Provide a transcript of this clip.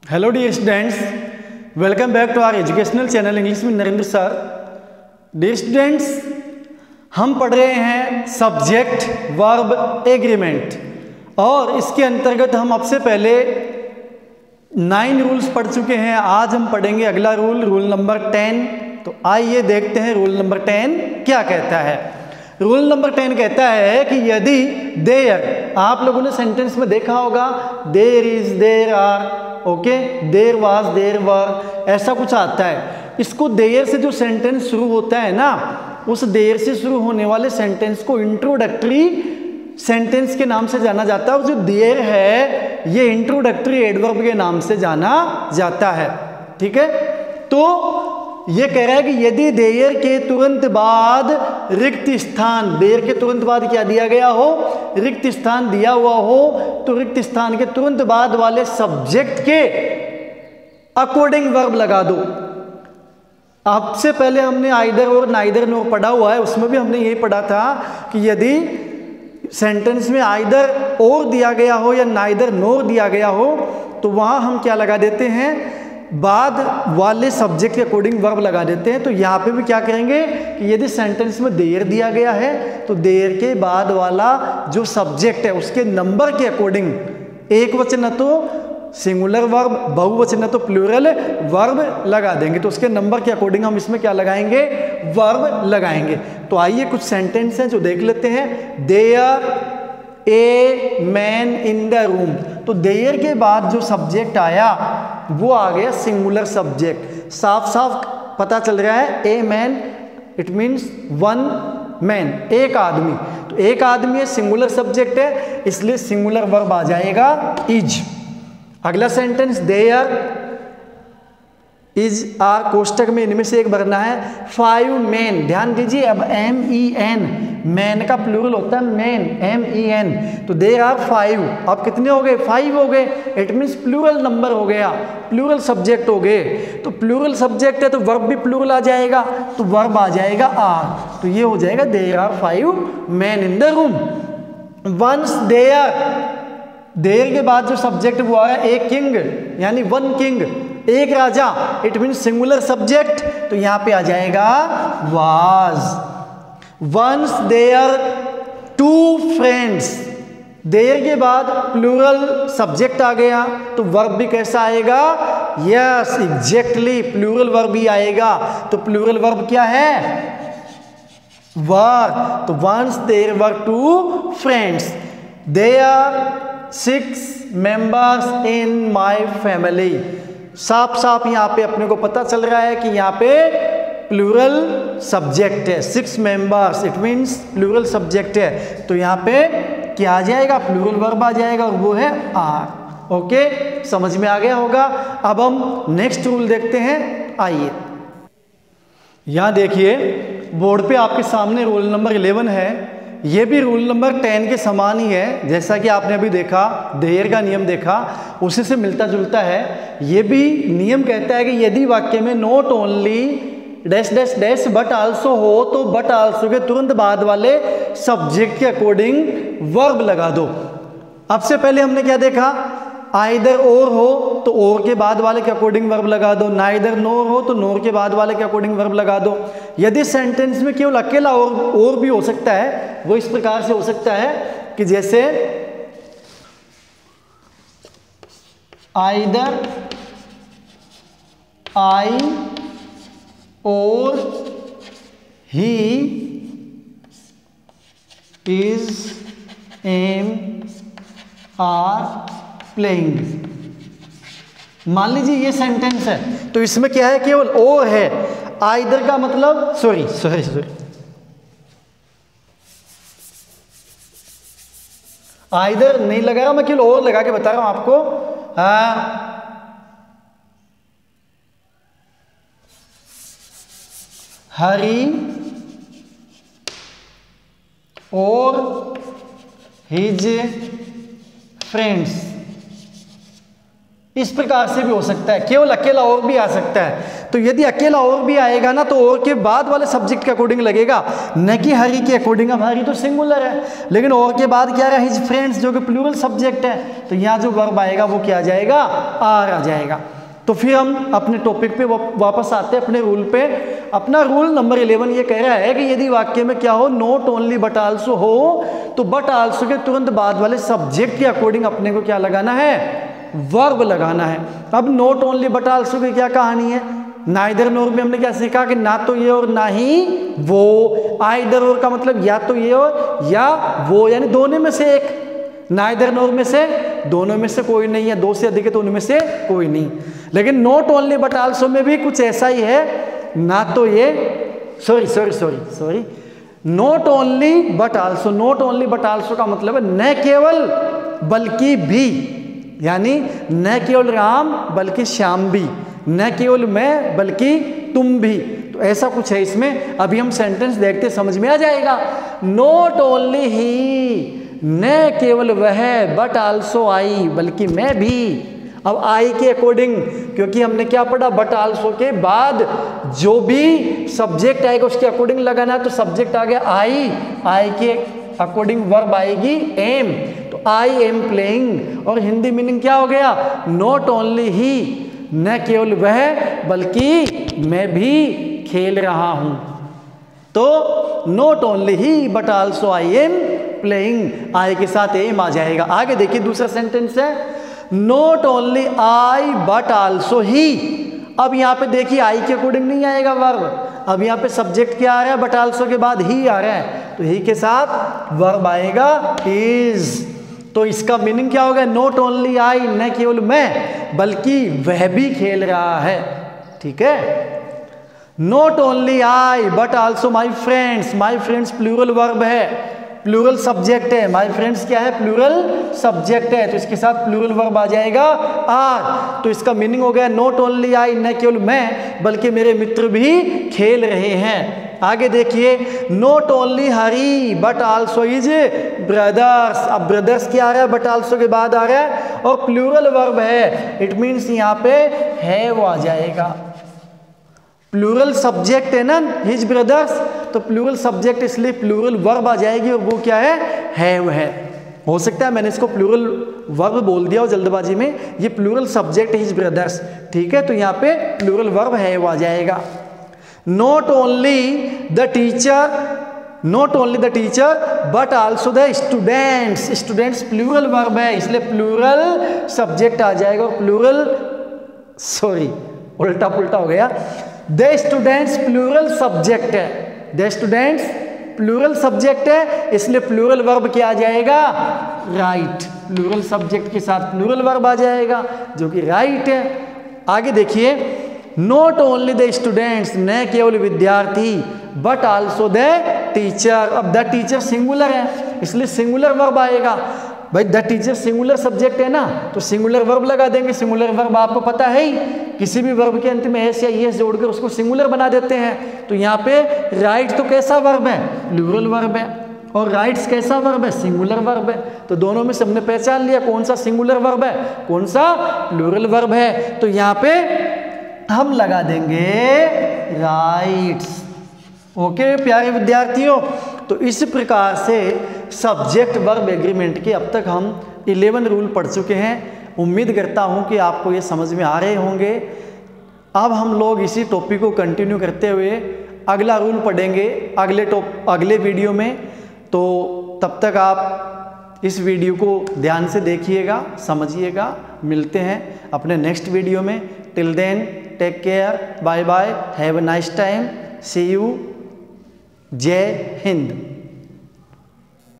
Hello dear students, welcome back to our educational channel English में Narendra sir. Dear students, हम पढ़ रहे हैं सब्जेक्ट वर्ब एग्रीमेंट और इसके अंतर्गत हम अब से पहले 9 रूल्स पढ़ चुके हैं। आज हम पढ़ेंगे अगला रूल नंबर 10। तो आइए देखते हैं रूल नंबर 10 क्या कहता है। रूल नंबर 10 कहता है कि यदि देयर, आप लोगों ने सेंटेंस में देखा होगा there is, there are, okay, there was, there were, ऐसा कुछ आता है। इसको देयर से जो सेंटेंस शुरू होता है ना, उस देयर से शुरू होने वाले सेंटेंस को इंट्रोडक्टरी सेंटेंस के नाम से जाना जाता है। और जो देयर है ये इंट्रोडक्टरी एडवर्ब के नाम से जाना जाता है। ठीक है, तो ये कह रहा है कि यदि देयर के तुरंत बाद रिक्त स्थान, देयर के तुरंत बाद क्या दिया गया हो, रिक्त स्थान दिया हुआ हो, तो रिक्त स्थान के तुरंत बाद वाले सब्जेक्ट के अकॉर्डिंग वर्ब लगा दो। आपसे पहले हमने आइदर और नाइदर नोर पढ़ा हुआ है, उसमें भी हमने यही पढ़ा था कि यदि सेंटेंस में आइदर और दिया गया हो या नाइदर नोर दिया गया हो तो वहां हम क्या लगा देते हैं, बाद वाले सब्जेक्ट के अकॉर्डिंग वर्ब लगा देते हैं। तो यहाँ पे भी क्या करेंगे कि यदि सेंटेंस में देयर दिया गया है तो देयर के बाद वाला जो सब्जेक्ट है उसके नंबर के अकॉर्डिंग, एक वचन है तो सिंगुलर वर्ब, बहुवचन है तो प्लूरल वर्ब लगा देंगे। तो उसके नंबर के अकॉर्डिंग हम इसमें क्या लगाएंगे, वर्ब लगाएंगे। तो आइए कुछ सेंटेंस हैं जो देख लेते हैं। There a man in the room, तो देयर के बाद जो सब्जेक्ट आया वो आ गया सिंगुलर सब्जेक्ट। साफ साफ पता चल रहा है a man, it means one man, एक आदमी। तो एक आदमी है, सिंगुलर सब्जेक्ट है, इसलिए सिंगुलर वर्ब आ जाएगा इज। अगला सेंटेंस देयर इज आर, कोष्टक में इनमें से एक भरना है। 5 मैन, ध्यान दीजिए, अब MEN, मैन का प्लूरल होता है मैन, MEN, तो देयर आर 5। अब कितने हो गए, 5 हो गए, इट मीन्स प्लूरल नंबर हो गया, प्लूरल सब्जेक्ट हो गए। तो प्लूरल सब्जेक्ट है तो वर्ब भी प्लूरल आ जाएगा, तो वर्ब आ जाएगा आर। तो ये हो जाएगा there are 5 man in the room. Once there के बाद जो सब्जेक्ट वो आया ए किंग, यानी वन किंग, एक राजा, इट मीन सिंगुलर सब्जेक्ट, तो यहां पे आ जाएगा was. Once there 2 friends, there के बाद प्लूरल सब्जेक्ट आ गया तो वर्ब भी कैसा आएगा, यस एग्जैक्टली प्लूरल वर्ब ही आएगा। तो प्लूरल वर्ब क्या है, वर। तो once there were 2 friends, there 6 members in my family. साफ साफ यहाँ पे अपने को पता चल रहा है कि यहाँ पे प्लूरल सब्जेक्ट है, 6 members, it means plural subject है। तो यहाँ पे क्या आ जाएगा, प्लूरल वर्ब आ जाएगा और वो है आर। ओके, समझ में आ गया होगा। अब हम नेक्स्ट रूल देखते हैं, आइए। यहाँ देखिए बोर्ड पे आपके सामने रूल नंबर 11 है। ये भी रूल नंबर 10 के समान ही है, जैसा कि आपने अभी देखा देयर का नियम देखा, उसी से मिलता जुलता है। ये भी नियम कहता है कि यदि वाक्य में not only dash dash dash but also हो तो बट आल्सो के तुरंत बाद वाले सब्जेक्ट के अकॉर्डिंग वर्ब लगा दो। अब से पहले हमने क्या देखा, आइदर और हो तो और के बाद वाले के अकॉर्डिंग वर्ब लगा दो, नाइदर नोर हो तो नोर के बाद वाले के अकॉर्डिंग वर्ब लगा दो। यदि सेंटेंस में केवल अकेला और भी हो सकता है, वो इस प्रकार से हो सकता है कि जैसे आइदर आई और he is am are playing. मान लीजिए ये सेंटेंस है, तो इसमें क्या है, केवल ओ है। आइदर का मतलब सॉरी आइदर नहीं लगा रहा, मैं केवल और लगा के बता रहा हूं आपको। हरी और हिज फ्रेंड्स इस प्रकार से भी हो सकता है, केवल अकेला और भी आ सकता है। तो यदि अकेला और भी आएगा ना, तो और के बाद वाले सब्जेक्ट के अकॉर्डिंग लगेगा, न कि हरी के अकॉर्डिंग। अब हरी तो सिंगुलर है, लेकिन और के बाद क्या रहा, हिज फ्रेंड्स, जो कि प्लूरल सब्जेक्ट है, तो यहाँ जो वर्ब आएगा वो क्या आ जाएगा, आर आ जाएगा। तो फिर हम अपने टॉपिक पे वापस आते हैं, अपने रूल पे। अपना रूल नंबर 11 ये कह रहा है कि यदि वाक्य में क्या हो, नॉट ओनली बट आल्सो हो, तो बट आल्सो के तुरंत बाद वाले सब्जेक्ट के अकॉर्डिंग अपने को क्या लगाना है, वर्ब लगाना है। अब नॉट ओनली बट आल्सो की क्या कहानी है, नाइदर नोर में हमने क्या सीखा कि ना तो ये और ना ही वो। आइदर और का मतलब या तो ये और या वो, यानी दोनों में से एक। नाइदर नोर में से दोनों में से कोई नहीं है, दो से अधिक है तो उनमें से कोई नहीं। लेकिन नॉट ओनली बट आल्सो में भी कुछ ऐसा ही है, ना तो ये sorry not only but also. Not only but also का मतलब है न केवल बल्कि भी, यानी न केवल राम बल्कि श्याम भी, न केवल मैं बल्कि तुम भी। तो ऐसा कुछ है इसमें। अभी हम सेंटेंस देखते समझ में आ जाएगा। नॉट ओनली ही, न केवल वह, बट आल्सो आई, बल्कि मैं भी। अब आई के अकॉर्डिंग, क्योंकि हमने क्या पढ़ा, बट आल्सो के बाद जो भी सब्जेक्ट आएगा उसके अकॉर्डिंग लगाना है। तो सब्जेक्ट आ गया आई, आई के अकॉर्डिंग वर्ब आएगी एम, तो आई एम प्लेइंग। और हिंदी मीनिंग क्या हो गया, नॉट ओनली ही, न केवल वह बल्कि मैं भी खेल रहा हूं। तो not only he but also I am playing, I के साथ एम आ जाएगा। आगे देखिए दूसरा सेंटेंस है, not only I but also he. अब यहाँ पे देखिए आई के अकॉर्डिंग नहीं आएगा वर्ब, अब यहाँ पे सब्जेक्ट क्या आ रहा है, बट आल्सो के बाद ही आ रहा है, तो ही के साथ वर्ब आएगा इज। तो इसका मीनिंग क्या होगा, नॉट ओनली आई, न केवल मैं बल्कि वह भी खेल रहा है। ठीक है, not only I but also my friends. My friends plural verb है, प्लूरल सब्जेक्ट है। माई फ्रेंड्स क्या है, प्लूरल सब्जेक्ट है, तो इसके साथ प्लूरल वर्ब आ जाएगा आर। तो इसका मीनिंग हो गया नॉट ओनली आई, न केवल मैं बल्कि मेरे मित्र भी खेल रहे हैं। आगे देखिए, not only Hari but also is brothers. अब ब्रदर्स क्या आ रहा है, बट आल्सो के बाद आ रहा है और प्लूरल वर्ब है, इट मीन्स यहाँ पे है वो आ जाएगा। प्लूरल सब्जेक्ट है ना हिज ब्रदर्स, तो प्लूरल सब्जेक्ट इसलिए प्लूरल वर्ब आ जाएगी, और वो क्या है वो है। हो सकता है मैंने इसको प्लूरल वर्ब बोल दिया और जल्दबाजी में, ये प्लूरल सब्जेक्ट हिज ब्रदर्स। ठीक है, तो यहाँ पे प्लूरल वर्ब है वो आ जाएगा। Not only the teacher, not only the teacher but also the students. Students plural verb है, इसलिए प्लूरल सब्जेक्ट आ जाएगा, और प्लूरल उल्टा पुल्टा हो गया। द स्टूडेंट्स प्लूरल सब्जेक्ट है, द स्टूडेंट्स प्लूरल सब्जेक्ट है, इसलिए प्लूरल वर्ब क्या आ जाएगा, राइट। प्लूरल सब्जेक्ट के साथ प्लूरल वर्ब आ जाएगा जो कि राइट है। आगे देखिए, नॉट ओनली द स्टूडेंट्स, न केवल विद्यार्थी, बट आल्सो द टीचर। अब द टीचर सिंगुलर है, इसलिए सिंगुलर वर्ब आएगा। भाई द टीचर सिंगुलर सब्जेक्ट है ना, तो सिंगुलर वर्ब लगा देंगे। सिंगुलर वर्ब आपको पता है ही, किसी भी वर्ब के अंत में एस या ईएस जोड़कर उसको सिंगुलर बना देते हैं। तो यहाँ पे राइट तो कैसा वर्ब है, प्लूरल वर्ब है, और राइट्स कैसा वर्ब है, सिंगुलर वर्ब है। तो दोनों में से हमने पहचान लिया कौन सा सिंगुलर वर्ब है, कौन सा प्लूरल वर्ब है। तो यहाँ पे हम लगा देंगे राइट्स। ओके प्यारे विद्यार्थियों, तो इस प्रकार से सब्जेक्ट वर्ब एग्रीमेंट के अब तक हम 11 रूल पढ़ चुके हैं। उम्मीद करता हूं कि आपको ये समझ में आ रहे होंगे। अब हम लोग इसी टॉपिक को कंटिन्यू करते हुए अगला रूल पढ़ेंगे अगले वीडियो में। तो तब तक आप इस वीडियो को ध्यान से देखिएगा, समझिएगा। मिलते हैं अपने नेक्स्ट वीडियो में। Till then take care, bye bye, have a nice time, see you, जय हिंद।